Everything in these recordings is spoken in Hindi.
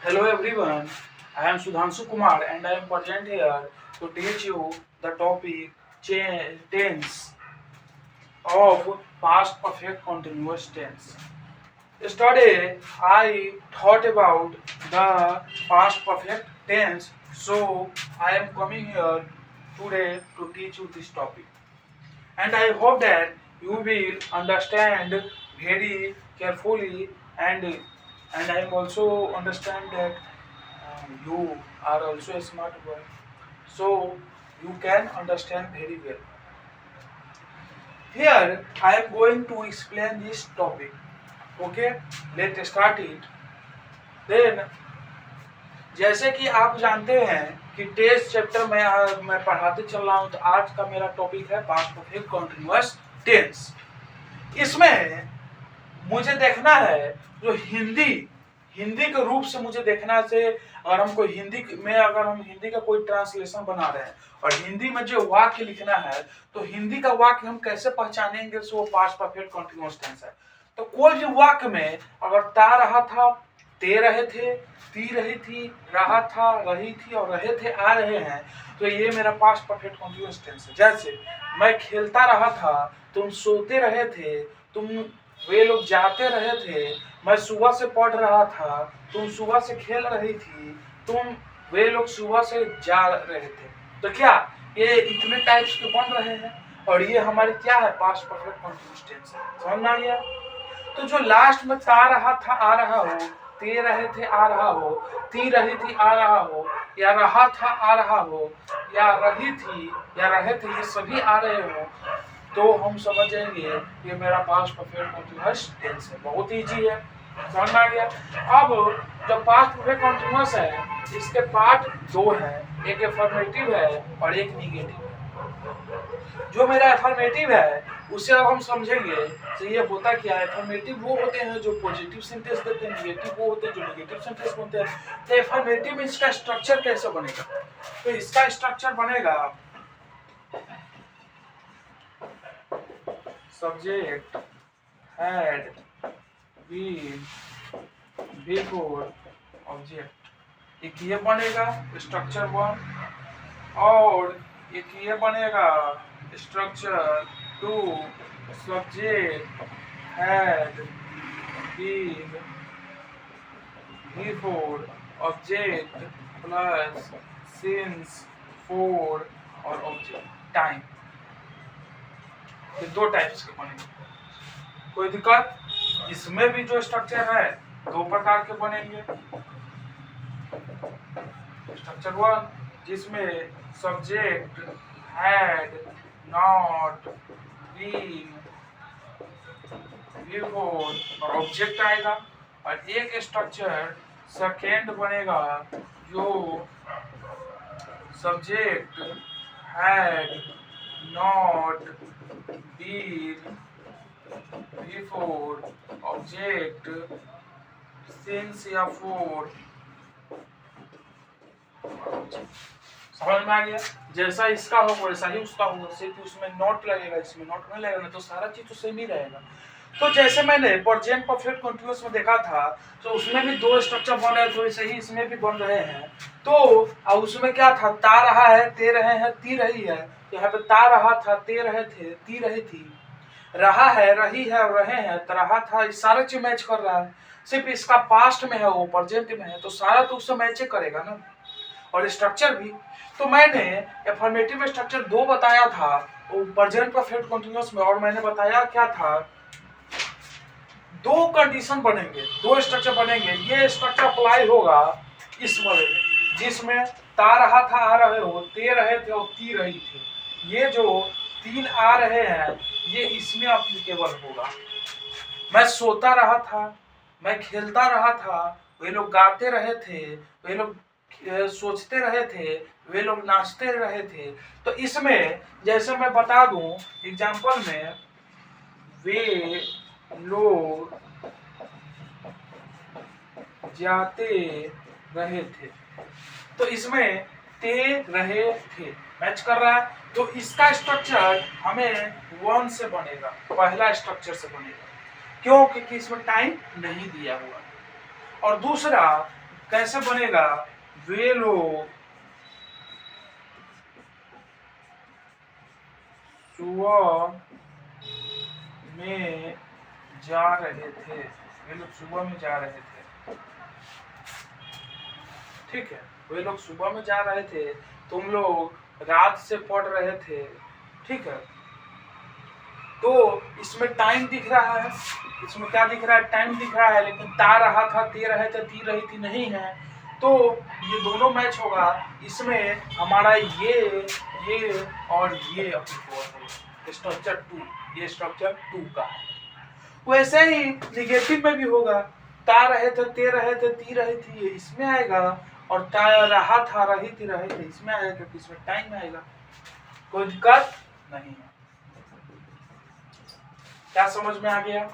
Hello everyone, I am Sudhanshu Kumar and I am present here to teach you the topic tense of past perfect continuous tense. Yesterday I thought about the past perfect tense, so I am coming here today to teach you this topic. And I hope that you will understand very carefully and I also understand that you are also a smart boy, so you can understand very well. Here I am going to explain this topic. Okay, let's start it. Then जैसे कि आप जानते हैं कि टेस्ट चैप्टर में मैं पढ़ाते चल रहा हूँ, तो आज का मेरा टॉपिक है पास्ट परफेक्ट कंटीन्यूअस टेंस। इसमें मुझे देखना है जो हिंदी के रूप से मुझे देखना से अगर हम कोई हिंदी का कोई ट्रांसलेशन बना रहे हैं और हिंदी में जो वाक्य लिखना है, तो हिंदी का वाक्य हम कैसे पहचानेंगे सो वो पास्ट परफेक्ट कंटीन्यूअस टेंस है। तो कोई भी वाक्य में अगर ता रहा था, ते रहे थे, ती रही थी, रहा था, रही थी और रहे थे आ रहे हैं, तो ये मेरा पास्ट परफेक्ट कंटीन्यूअस टेंस है। जैसे मैं खेलता रहा था, तुम सोते रहे थे, वे लोग जाते रहे थे, मैं सुबह से पढ़ रहा था, तुम सुबह से खेल रही थी, वे लोग सुबह से जा रहे थे। तो क्या ये इतने टाइप्स के बन रहे हैं और ये हमारे क्या है पास्ट परफेक्ट कंटीन्यूअस टेंस है। समझ में आ गया? तो जो लास्ट में ता रहा था आ रहा हो, ते रहे थे आ रहा हो, ती रही थी आ रहा हो, या रहा था आ रहा हो, या रही थी या रहे थे, ये सभी आ रहे हो, तो हम समझेंगे ये मेरा पास्ट परफेक्ट कंटीन्यूअस टेंस है। बहुत इजी है, समझ में आ गया। अब जो पास्ट परफेक्ट कंटीन्यूअस है, इसके पार्ट दो है, एक अफर्मेटिव है और एक निगेटिव है। जो मेरा अफर्मेटिव है उसे अब हम समझेंगे। तो ये होता क्या है, अफर्मेटिव वो होते हैं जो पॉजिटिव सेंटेंस देते हैं, निगेटिव वो होते हैं जो नेगेटिव सेंटेंस बोलते हैं। तो अफर्मेटिव में इसका स्ट्रक्चर कैसे बनेगा? तो इसका स्ट्रक्चर बनेगा subject had been before object, एक ये बनेगा स्ट्रक्चर वन, और एक ये बनेगा structure two, subject had been before object plus since for और ऑब्जेक्ट टाइम। ये दो टाइप्स के बनेंगे। कोई दिक्कत? इसमें भी जो स्ट्रक्चर है दो प्रकार के बनेंगे। स्ट्रक्चर वन जिसमें subject had not been before और ऑब्जेक्ट आएगा, और एक स्ट्रक्चर सेकेंड बनेगा जो subject had not been before object since या फोर। समझ में आ गया? जैसा इसका होगा वैसा ही उसका होगा, सिर्फ उसमें नॉट लगेगा, इसमें नॉट नहीं लगेगा, तो सारा चीज तो सेम ही रहेगा। तो जैसे मैंने प्रेजेंट परफेक्ट कंटीन्यूअस में देखा था, तो उसमें भी दो स्ट्रक्चर बन रहे हैं, तो वैसे ही इसमें भी बन रहे हैं। तो अब उसमें क्या था, ता रहा है, ते रहे हैं, ती रही है। यहाँ पे ता रहा था, ते रहे थे, ती रही थी, रहा है, रही है और रहे हैं, तो रहा था, इस सारा चीज मैच कर रहा है। सिर्फ इसका पास्ट में है, वो प्रेजेंट में है, तो सारा तो उससे मैच करेगा ना। और स्ट्रक्चर भी, तो मैंने अफर्मेटिव स्ट्रक्चर दो बताया था प्रेजेंट परफेक्ट कंटीन्यूअस में, और मैंने बताया क्या था, दो कंडीशन बनेंगे, दो स्ट्रक्चर बनेंगे। ये स्ट्रक्चर अप्लाई होगा इस वाले में जिसमें ता रहा था आ रहे हो, ते रहे थे और ती रही थी। ये जो तीन आ रहे हैं ये इसमें अप्लीकेबल होगा। मैं सोता रहा था, मैं खेलता रहा था, वे लोग गाते रहे थे, वे लोग सोचते रहे थे, वे लोग नाचते रहे थे। तो इसमें जैसे मैं बता दूं एग्जांपल में, वे लोग जाते रहे थे, तो इसमें ते रहे थे मैच कर रहा है। तो इसका स्ट्रक्चर हमें वन से बनेगा, पहला स्ट्रक्चर से बनेगा, क्यों? क्योंकि इसमें टाइम नहीं दिया हुआ। और दूसरा कैसे बनेगा, वे लोग सुबह में जा रहे थे, वे लोग सुबह में जा रहे थे, ठीक है, वे लोग सुबह में जा रहे थे, तुम लोग रात से पढ़ रहे थे, ठीक है। तो इसमें टाइम दिख रहा है, इसमें क्या दिख रहा है, टाइम दिख रहा है, लेकिन ता रहा था, ते रहे थे, ती रही थी नहीं है, तो ये दोनों मैच होगा। इसमें हमारा ये और ये स्ट्रक्चर 2, ये स्ट्रक्चर 2 का है। वैसे ही निगेटिव में भी होगा, ता रहे थे, ते रहे थे, ती रही थी, ये इसमें आएगा, और ता रहा था, रही थी, रहे थे, इसमें आएगा, क्योंकि इसमें टाइम आएगा। कोई दिक्कत नहीं है। क्या समझ में आ गया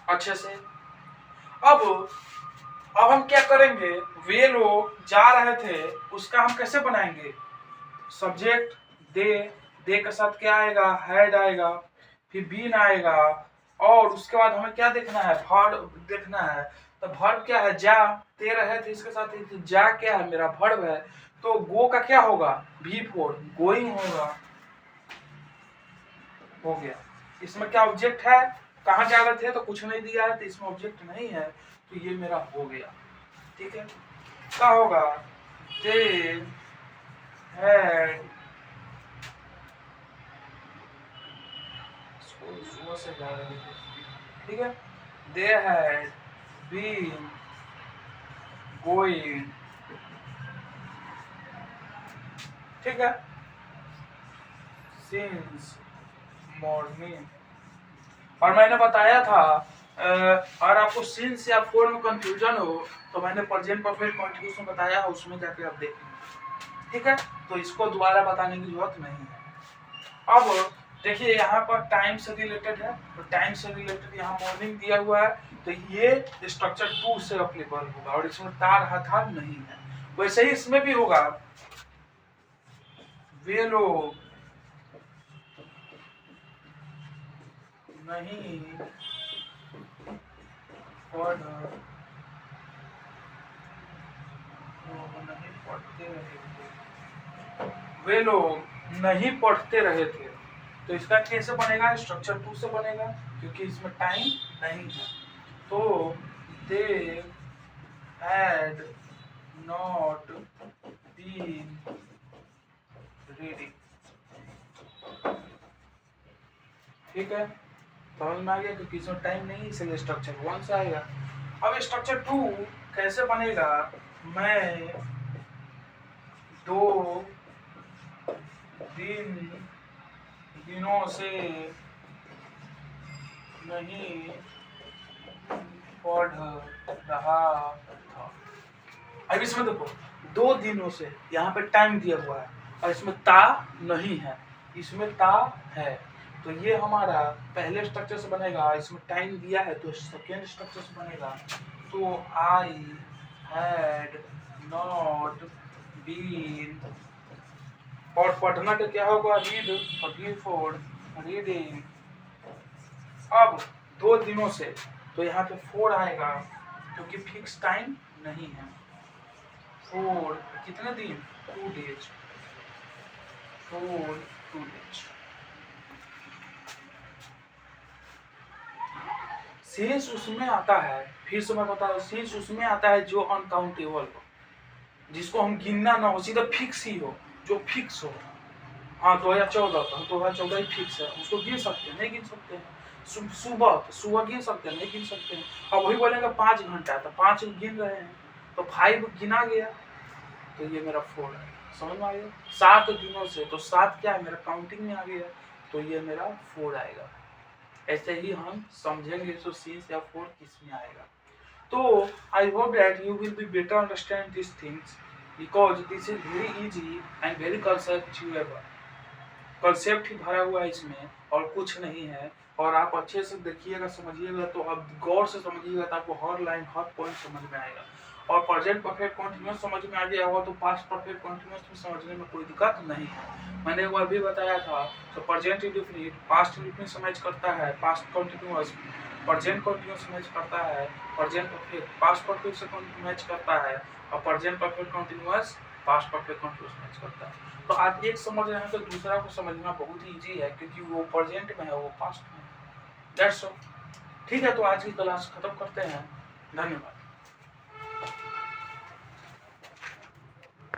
अच्छे से? अब हम क्या करेंगे, वे लोग जा रहे थे, उसका हम कैसे बनाएंगे, सब्जेक्ट दे के साथ क्या आएगा, हैड आएगा, फिर बीन आएगा, और उसके बाद हमें क्या देखना है, वर्ब देखना है। तो वर्ब क्या है, जा, ते रहे थे, इसके साथ जा क्या है, मेरा वर्ब है, तो गो का क्या होगा, V4, गोइंग होगा, हो गया। इसमें क्या ऑब्जेक्ट है, कहाँ जा रहे थे, तो कुछ नहीं दिया है, तो इसमें ऑब्जेक्ट नहीं है, तो ये मेरा हो गया, ठीक है। क्या होगा, they had, सुबह से जा रहे थे, ठीक है, they had been going, ठीक है, since morning। और मैंने बताया था और आपको सिंस या फोर में कंफ्यूजन हो तो मैंने प्रेजेंट परफेक्ट कंटीन्यूअस में बताया है, उसमें जाके आप देखेंगे, ठीक है। तो इसको दोबारा बताने की जरूरत नहीं है। अब देखिए यहाँ पर टाइम से रिलेटेड है, तो टाइम से रिलेटेड यहाँ मॉर्निंग दिया हुआ है, तो ये स्ट्रक्चर 2 से अप्लीकेबल होगा, और इसमें तार हथार नहीं है। वैसे ही इसमें भी होगा, वे लोग नहीं पढ़ते रहे थे, वे लोग नहीं पढ़ते रहे थे, तो इसका कैसे बनेगा, स्ट्रक्चर 2 से बनेगा, क्योंकि इसमें टाइम नहीं है। तो they had not been reading, ठीक है, समझ में आ गया, क्योंकि इसमें टाइम नहीं, इसलिए स्ट्रक्चर 1 से आएगा। अब स्ट्रक्चर 2 कैसे बनेगा, मैं 2 दिनों से नहीं पढ़ रहा था। अब इसमें देखो 2 दिनों से, यहाँ पे टाइम दिया हुआ है, और इसमें ता नहीं है, इसमें ता है, तो ये हमारा पहले स्ट्रक्चर से बनेगा। इसमें टाइम दिया है तो सेकेंड स्ट्रक्चर से बनेगा। तो आई हैड नॉट बीन, और पढ़ना का क्या होगा, रीड, और बिफोर रीडिंग। अब 2 दिनों से, तो यहाँ पे 4 आएगा, क्योंकि फिक्स टाइम नहीं है। 4 कितने दिन, 2 डेज, 4 2 डेज। शेष उसमें आता है, फिर से मैं बता रहा हूँ, शेष उसमें आता है जो अनकाउंटेबल हो, जिसको हम गिनना ना हो, सीधा फिक्स ही हो, जो फिक्स हो। हाँ 2014 था, 2014 ही फिक्स है, उसको गिन सकते हैं, नहीं गिन सकते हैं। सुबह गिन सकते हैं, नहीं गिन सकते हैं। अब वही बोलेंगे 5 घंटा, तो 5 गिन रहे हैं, तो 5 गिना गया, तो ये मेरा 4 है, समझ में आ गया। 7 दिनों से, तो 7 क्या है, मेरा काउंटिंग में आ गया, तो ये मेरा 4 आएगा। ऐसे ही हम समझेंगे तो सिंस या 4 किस में आएगा। तो I hope that you will be better understand this things, because this is very easy and very conceptual. Concept ही भरा हुआ है इसमें, और कुछ नहीं है। और आप अच्छे से देखिएगा, समझिएगा, तो आप गौर से समझिएगा, तो आपको हर लाइन, हर पॉइंट समझ में आएगा। और प्रेजेंट परफेक्ट कंटीन्यूअस समझ में आ गया होगा तो पास्ट परफेक्ट कंटीन्यूअस में समझने में कोई दिक्कत नहीं है। मैंने एक बार भी बताया था, तो प्रेजेंट इंडेफिनिट पास्ट इंडेफिनिट समझ करता है, past continuous present continuous match करता है, प्रेजेंट परफेक्ट पास्ट परफेक्ट से मैच करता है, और present perfect continuous past perfect continuous match करता है। तो आप एक समझ रहे हैं तो दूसरा को समझना बहुत ही ईजी है, क्योंकि वो प्रेजेंट में है, वो पास्ट में है। That's all. ठीक है, तो आज की क्लास खत्म करते हैं। धन्यवाद।